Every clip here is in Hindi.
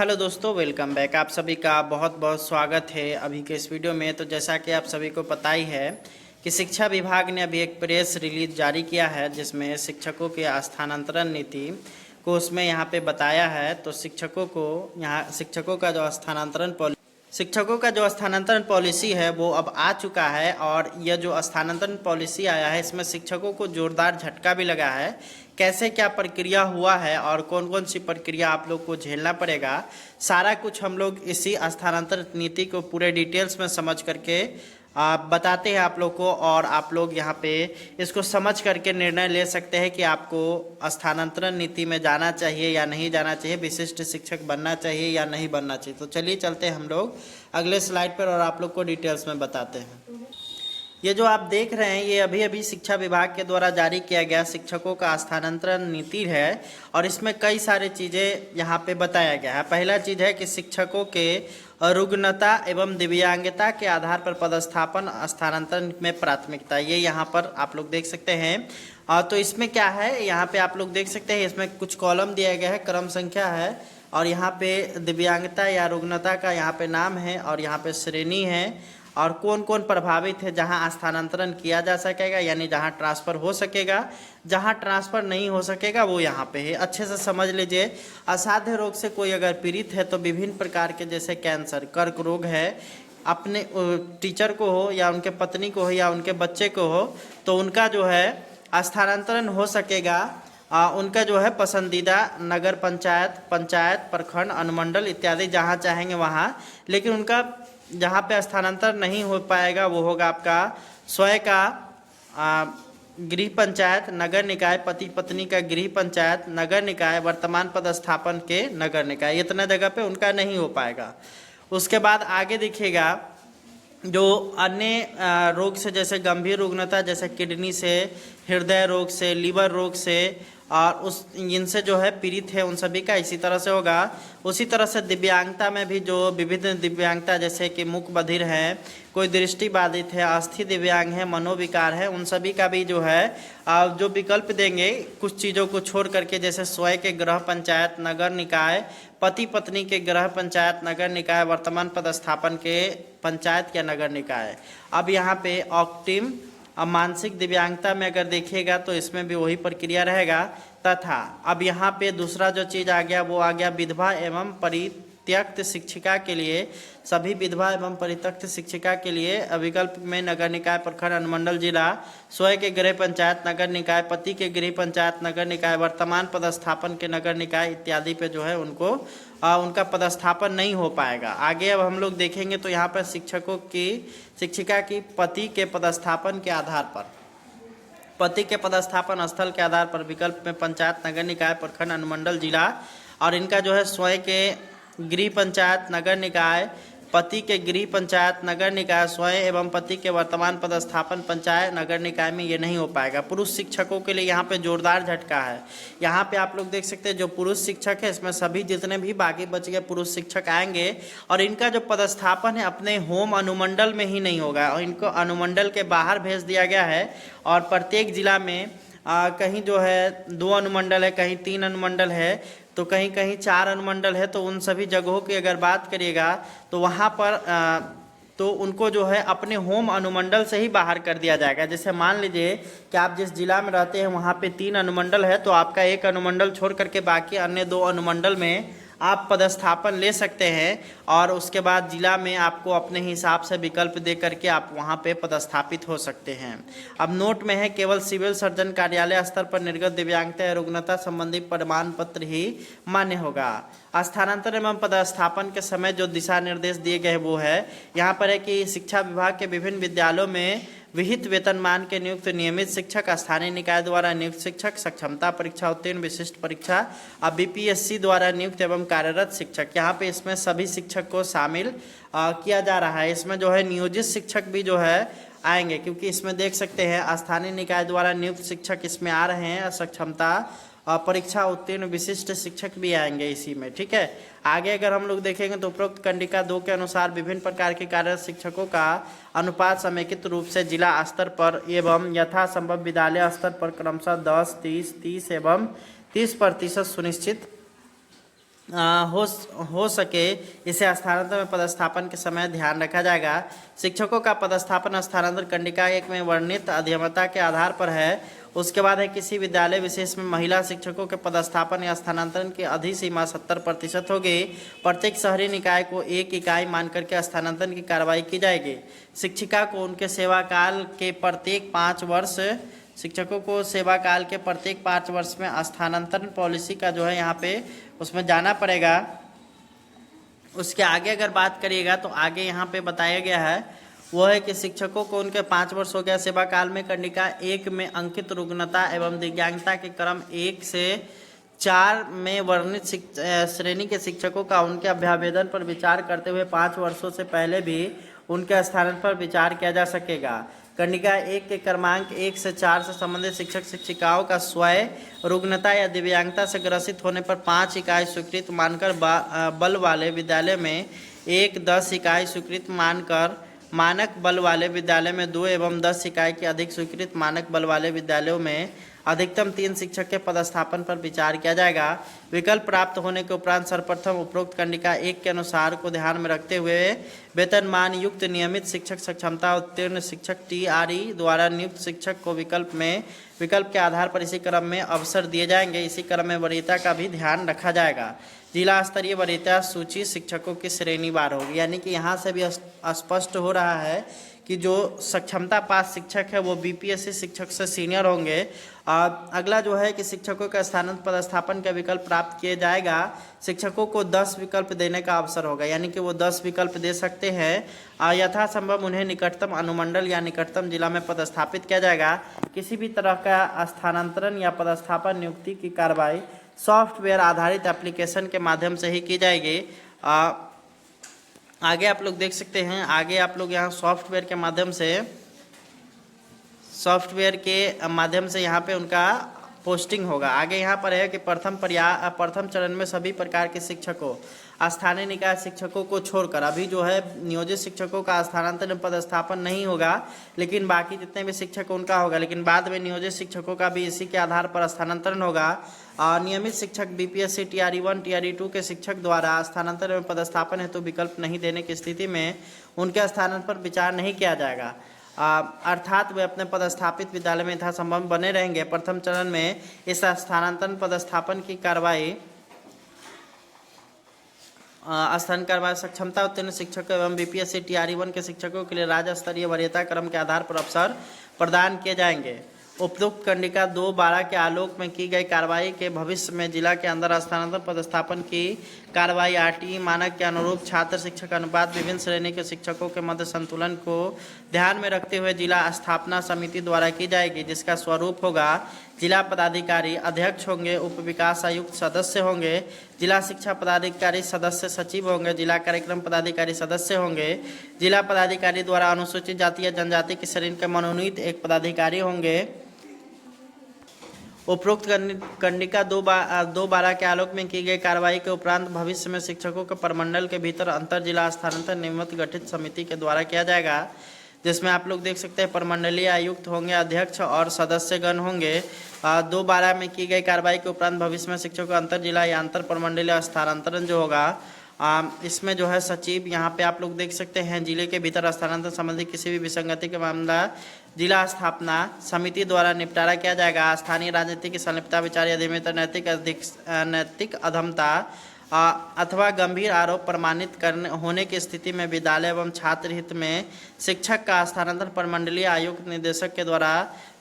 हेलो दोस्तों, वेलकम बैक। आप सभी का बहुत बहुत स्वागत है अभी के इस वीडियो में। तो जैसा कि आप सभी को पता ही है कि शिक्षा विभाग ने अभी एक प्रेस रिलीज जारी किया है जिसमें शिक्षकों के स्थानांतरण नीति को उसमें यहाँ पे बताया है। तो शिक्षकों का जो स्थानांतरण पॉलिसी है वो अब आ चुका है। और यह जो स्थानांतरण पॉलिसी आया है इसमें शिक्षकों को जोरदार झटका भी लगा है। कैसे क्या प्रक्रिया हुआ है और कौन कौन सी प्रक्रिया आप लोग को झेलना पड़ेगा, सारा कुछ हम लोग इसी स्थानांतरण नीति को पूरे डिटेल्स में समझ करके बताते हैं आप लोग को। और आप लोग यहाँ पे इसको समझ करके निर्णय ले सकते हैं कि आपको स्थानांतरण नीति में जाना चाहिए या नहीं जाना चाहिए, विशिष्ट शिक्षक बनना चाहिए या नहीं बनना चाहिए। तो चलिए चलते हैं हम लोग अगले स्लाइड पर और आप लोग को डिटेल्स में बताते हैं। ये जो आप देख रहे हैं ये अभी अभी शिक्षा विभाग के द्वारा जारी किया गया शिक्षकों का स्थानांतरण नीति है। और इसमें कई सारे चीज़ें यहाँ पे बताया गया है। पहला चीज़ है कि शिक्षकों के रुग्णता एवं दिव्यांगता के आधार पर पदस्थापन स्थानांतरण में प्राथमिकता, ये यहाँ पर आप लोग देख सकते हैं। तो इसमें क्या है, यहाँ पे आप लोग देख सकते हैं इसमें कुछ कॉलम दिया गया है, क्रम संख्या है और यहाँ पे दिव्यांगता या रुग्णता का यहाँ पे नाम है और यहाँ पे श्रेणी है और कौन कौन प्रभावित है, जहां स्थानांतरण किया जा सकेगा यानी जहां ट्रांसफ़र हो सकेगा, जहां ट्रांसफ़र नहीं हो सकेगा वो यहाँ पे है। अच्छे से समझ लीजिए। असाध्य रोग से कोई अगर पीड़ित है तो विभिन्न प्रकार के जैसे कैंसर, कर्क रोग है, अपने टीचर को हो या उनके पत्नी को हो या उनके बच्चे को हो तो उनका जो है स्थानांतरण हो सकेगा। उनका जो है पसंदीदा नगर पंचायत, प्रखंड, अनुमंडल इत्यादि जहाँ चाहेंगे वहाँ। लेकिन उनका जहाँ पे स्थानांतरण नहीं हो पाएगा वो होगा आपका स्वयं का गृह पंचायत, नगर निकाय, पति पत्नी का गृह पंचायत, नगर निकाय, वर्तमान पदस्थापन के नगर निकाय, इतना जगह पे उनका नहीं हो पाएगा। उसके बाद आगे देखिएगा जो अन्य रोग से जैसे गंभीर रुग्णता जैसे किडनी से, हृदय रोग से, लीवर रोग से और इनसे जो है पीड़ित है उन सभी का इसी तरह से होगा। उसी तरह से दिव्यांगता में भी जो विभिन्न दिव्यांगता जैसे कि मूक बधिर है, कोई दृष्टि बाधित है, अस्थि दिव्यांग है, मनोविकार है, उन सभी का भी जो है जो विकल्प देंगे कुछ चीज़ों को छोड़ करके, जैसे स्वयं के गृह पंचायत, नगर निकाय, पति पत्नी के गृह पंचायत, नगर निकाय, वर्तमान पदस्थापन के पंचायत या नगर निकाय। अब यहाँ पे ऑक्टिम मानसिक दिव्यांगता में अगर देखिएगा तो इसमें भी वही प्रक्रिया रहेगा। तथा अब यहाँ पे दूसरा जो चीज़ आ गया वो आ गया विधवा एवं परित्यक्त शिक्षिका के लिए, सभी विधवा एवं परित्यक्त शिक्षिका के लिए विकल्प में नगर निकाय, प्रखंड, अनुमंडल, जिला, स्वयं के गृह पंचायत, नगर निकाय, पति के गृह पंचायत, नगर निकाय, वर्तमान पदस्थापन के नगर निकाय इत्यादि पे जो है उनको उनका पदस्थापन नहीं हो पाएगा। आगे अब हम लोग देखेंगे तो यहाँ पर शिक्षिका की पति के पदस्थापन के आधार पर, पति के पदस्थापन स्थल के आधार पर विकल्प में पंचायत, नगर निकाय, प्रखंड, अनुमंडल, जिला और इनका जो है स्वयं के गृह पंचायत, नगर निकाय, पति के गृह पंचायत, नगर निकाय, स्वयं एवं पति के वर्तमान पदस्थापन पंचायत, नगर निकाय में ये नहीं हो पाएगा। पुरुष शिक्षकों के लिए यहाँ पे जोरदार झटका है। यहाँ पे आप लोग देख सकते हैं जो पुरुष शिक्षक है इसमें सभी जितने भी बाकी बच गए पुरुष शिक्षक आएंगे और इनका जो पदस्थापन है अपने होम अनुमंडल में ही नहीं होगा और इनको अनुमंडल के बाहर भेज दिया गया है। और प्रत्येक जिला में कहीं जो है 2 अनुमंडल है, कहीं 3 अनुमंडल है, तो कहीं कहीं 4 अनुमंडल है। तो उन सभी जगहों की अगर बात करिएगा तो वहाँ पर तो उनको जो है अपने होम अनुमंडल से ही बाहर कर दिया जाएगा। जैसे मान लीजिए कि आप जिस जिला में रहते हैं वहाँ पे 3 अनुमंडल है तो आपका 1 अनुमंडल छोड़ करके बाकी अन्य 2 अनुमंडल में आप पदस्थापन ले सकते हैं और उसके बाद जिला में आपको अपने हिसाब से विकल्प दे करके आप वहां पे पदस्थापित हो सकते हैं। अब नोट में है केवल सिविल सर्जन कार्यालय स्तर पर निर्गत दिव्यांगता या रुग्णता संबंधी प्रमाण पत्र ही मान्य होगा। स्थानांतरण एवं पदस्थापन के समय जो दिशा निर्देश दिए गए वो है यहाँ पर है कि शिक्षा विभाग के विभिन्न विद्यालयों में विहित वेतनमान के नियुक्त नियमित शिक्षक, स्थानीय निकाय द्वारा नियुक्त शिक्षक, सक्षमता परीक्षा उत्तीर्ण, विशिष्ट परीक्षा, अब बीपीएससी द्वारा नियुक्त एवं कार्यरत शिक्षक, यहाँ पे इसमें सभी शिक्षक को शामिल किया जा रहा है। इसमें जो है नियोजित शिक्षक भी जो है आएंगे क्योंकि इसमें देख सकते हैं स्थानीय निकाय द्वारा नियुक्त शिक्षक इसमें आ रहे हैं, सक्षमता परीक्षा उत्तीर्ण विशिष्ट शिक्षक भी आएंगे इसी में। ठीक है, आगे अगर हम लोग देखेंगे तो उपरोक्त कंडिका 2 के अनुसार विभिन्न प्रकार के कार्यरत शिक्षकों का अनुपात समेकित रूप से जिला स्तर पर एवं यथासंभव विद्यालय स्तर पर क्रमशः 10, 30, 30 एवं 30% सुनिश्चित हो सके इसे स्थानांतरण में पदस्थापन के समय ध्यान रखा जाएगा। शिक्षकों का पदस्थापन स्थानांतरण कंडिका 1 में वर्णित अध्यमता के आधार पर है। उसके बाद है किसी विद्यालय विशेष में महिला शिक्षकों के पदस्थापन या स्थानांतरण की अधिसीमा 70% होगी। प्रत्येक शहरी निकाय को 1 इकाई मान करके स्थानांतरण की कार्रवाई की जाएगी। शिक्षिका को उनके सेवा काल के प्रत्येक 5 वर्ष शिक्षकों को सेवा काल के प्रत्येक 5 वर्ष में स्थानांतरण पॉलिसी का जो है यहाँ पे उसमें जाना पड़ेगा। उसके आगे अगर बात करिएगा तो आगे यहाँ पे बताया गया है वो है कि शिक्षकों को उनके 5 वर्ष हो गया सेवा काल में कंडिका 1 में अंकित रुग्णता एवं दिव्यांगता के क्रम 1 से 4 में वर्णित श्रेणी के शिक्षकों का उनके अभ्यावेदन पर विचार करते हुए 5 वर्षों से पहले भी उनके स्थानांतरण पर विचार किया जा सकेगा। कंडिका 1 के क्रमांक 1 से 4 से संबंधित शिक्षक शिक्षिकाओं का स्वयं रुग्णता या दिव्यांगता से ग्रसित होने पर 5 इकाई स्वीकृत मानकर बल वाले विद्यालय में 10 इकाई स्वीकृत मानकर मानक बल वाले विद्यालय में 2 एवं 10 इकाई के अधिक स्वीकृत मानक बल वाले विद्यालयों में अधिकतम 3 शिक्षक के पदस्थापन पर विचार किया जाएगा। विकल्प प्राप्त होने के उपरांत सर्वप्रथम उपरोक्त कंडिका 1 के अनुसार को ध्यान में रखते हुए वेतनमान युक्त नियमित शिक्षक सक्षमता उत्तीर्ण शिक्षक TRE द्वारा नियुक्त शिक्षक को विकल्प के आधार पर इसी क्रम में अवसर दिए जाएंगे। इसी क्रम में वरीयता का भी ध्यान रखा जाएगा। जिला स्तरीय वरीयता सूची शिक्षकों की श्रेणीवार होगी, यानी कि यहाँ से भी स्पष्ट हो रहा है कि जो सक्षमता पास शिक्षक है वो BPSC शिक्षक से सीनियर होंगे। अगला जो है कि शिक्षकों का स्थानांतरण पदस्थापन का विकल्प प्राप्त किया जाएगा। शिक्षकों को 10 विकल्प देने का अवसर होगा, यानी कि वो 10 विकल्प दे सकते हैं। यथासंभव उन्हें निकटतम अनुमंडल या निकटतम जिला में पदस्थापित किया जाएगा। किसी भी तरह का स्थानांतरण या पदस्थापन नियुक्ति की कार्रवाई सॉफ्टवेयर आधारित एप्लीकेशन के माध्यम से ही की जाएगी। आगे आप लोग देख सकते हैं, आगे आप लोग यहाँ सॉफ्टवेयर के माध्यम से यहाँ पे उनका पोस्टिंग होगा। आगे यहाँ पर है कि प्रथम चरण में सभी प्रकार के शिक्षकों स्थानीय निकाय शिक्षकों को छोड़कर अभी जो है नियोजित शिक्षकों का स्थानांतरण पदस्थापन नहीं होगा, लेकिन बाकी जितने भी शिक्षक उनका होगा। लेकिन बाद में नियोजित शिक्षकों का भी इसी के आधार पर स्थानांतरण होगा। नियमित शिक्षक BPSC TRE 1 TRE 2 के शिक्षक द्वारा स्थानांतरण में पदस्थापन हेतु विकल्प नहीं देने की स्थिति में उनके स्थानांतरण पर विचार नहीं किया जाएगा, अर्थात वे अपने पदस्थापित विद्यालय में यथासंभव बने रहेंगे। प्रथम चरण में इस स्थानांतरण पदस्थापन की कार्रवाई सक्षमता उत्तीर्ण शिक्षकों एवं BPSC TRE 1 के शिक्षकों के लिए राज्य स्तरीय वरीयता क्रम के आधार पर अवसर प्रदान किए जाएंगे। उपयुक्त कंडिका 2-12 के आलोक में की गई कार्रवाई के भविष्य में जिला के अंदर स्थानांतरण पदस्थापन की कार्रवाई RTE मानक के अनुरूप छात्र शिक्षक अनुपात विभिन्न श्रेणी के शिक्षकों के मध्य संतुलन को ध्यान में रखते हुए जिला स्थापना समिति द्वारा की जाएगी, जिसका स्वरूप होगा जिला पदाधिकारी अध्यक्ष होंगे, उप विकास आयुक्त सदस्य होंगे, जिला शिक्षा पदाधिकारी सदस्य सचिव होंगे, जिला कार्यक्रम पदाधिकारी सदस्य होंगे, जिला पदाधिकारी द्वारा अनुसूचित जाति या जनजाति की श्रेणी के मनोनीत एक पदाधिकारी होंगे। उपरोक्त कंडिका 2-12 के आलोक में की गई कार्रवाई के उपरांत भविष्य में शिक्षकों के प्रमंडल के भीतर अंतर जिला स्थानांतरण नियमित गठित समिति के द्वारा किया जाएगा, जिसमें आप लोग देख सकते हैं प्रमंडलीय आयुक्त होंगे, अध्यक्ष और सदस्यगण होंगे। 2-12 में की गई कार्रवाई के उपरांत भविष्य में शिक्षकों का अंतर जिला या अंतर प्रमंडलीय स्थानांतरण जो होगा इसमें जो है सचिव यहाँ पे आप लोग देख सकते हैं जिले के भीतर स्थानांतरण संबंधी किसी भी विसंगति के मामला जिला स्थापना समिति द्वारा निपटारा किया जाएगा। स्थानीय राजनीति की संलिप्तता, विचार अधिमिता, नैतिक अधमता अथवा गंभीर आरोप प्रमाणित होने की स्थिति में विद्यालय एवं छात्र हित में शिक्षक का स्थानांतरण प्रमंडलीय आयुक्त निदेशक के द्वारा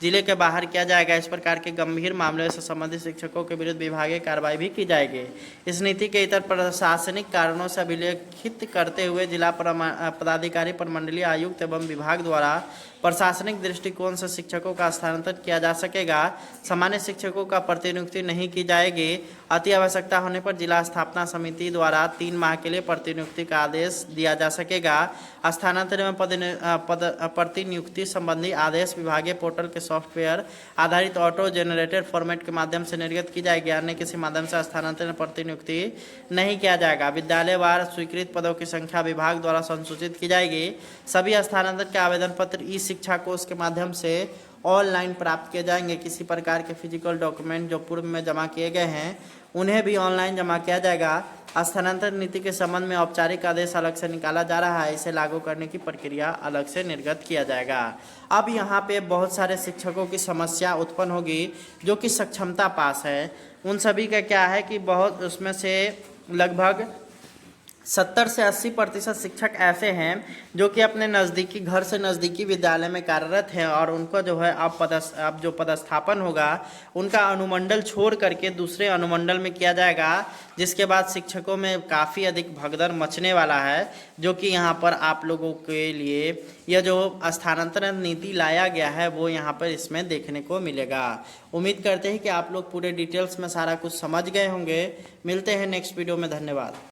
जिले के बाहर किया जाएगा। इस प्रकार के गंभीर मामले से संबंधित शिक्षकों के विरुद्ध विभागीय कार्रवाई भी की जाएगी। इस नीति के इतर प्रशासनिक कारणों से अभिलेखित करते हुए जिला पदाधिकारी प्रमंडलीय आयुक्त एवं विभाग द्वारा प्रशासनिक दृष्टिकोण से शिक्षकों का स्थानांतरण किया जा सकेगा। सामान्य शिक्षकों का प्रतिनियुक्ति नहीं की जाएगी। अति आवश्यकता होने पर जिला स्थापना समिति द्वारा 3 माह के लिए प्रतिनियुक्ति का आदेश दिया जा सकेगा। स्थानांतरण एवं प्रतिनियुक्ति संबंधी आदेश विभागीय पोर्टल के सॉफ्टवेयर आधारित ऑटो जनरेटेड फॉर्मेट के माध्यम से निर्गत की जाएगी। अन्य किसी माध्यम से स्थानांतरण प्रतिनियुक्ति नहीं किया जाएगा। विद्यालयवार स्वीकृत पदों की संख्या विभाग द्वारा संसूचित की जाएगी। सभी स्थानांतरण के आवेदन पत्र ई शिक्षा कोष के माध्यम से ऑनलाइन प्राप्त किए जाएंगे। किसी प्रकार के फिजिकल डॉक्यूमेंट जो पूर्व में जमा किए गए हैं उन्हें भी ऑनलाइन जमा किया जाएगा। स्थानांतरण नीति के संबंध में औपचारिक आदेश अलग से निकाला जा रहा है, इसे लागू करने की प्रक्रिया अलग से निर्गत किया जाएगा। अब यहाँ पे बहुत सारे शिक्षकों की समस्या उत्पन्न होगी जो कि सक्षमता पास है, उन सभी का क्या है कि बहुत उसमें से लगभग 70 से 80% शिक्षक ऐसे हैं जो कि अपने नज़दीकी घर से नज़दीकी विद्यालय में कार्यरत हैं और उनको जो है अब जो पदस्थापन होगा उनका अनुमंडल छोड़ करके दूसरे अनुमंडल में किया जाएगा, जिसके बाद शिक्षकों में काफ़ी अधिक भगदड़ मचने वाला है, जो कि यहाँ पर आप लोगों के लिए यह जो स्थानांतरण नीति लाया गया है वो यहाँ पर इसमें देखने को मिलेगा। उम्मीद करते हैं कि आप लोग पूरे डिटेल्स में सारा कुछ समझ गए होंगे। मिलते हैं नेक्स्ट वीडियो में। धन्यवाद।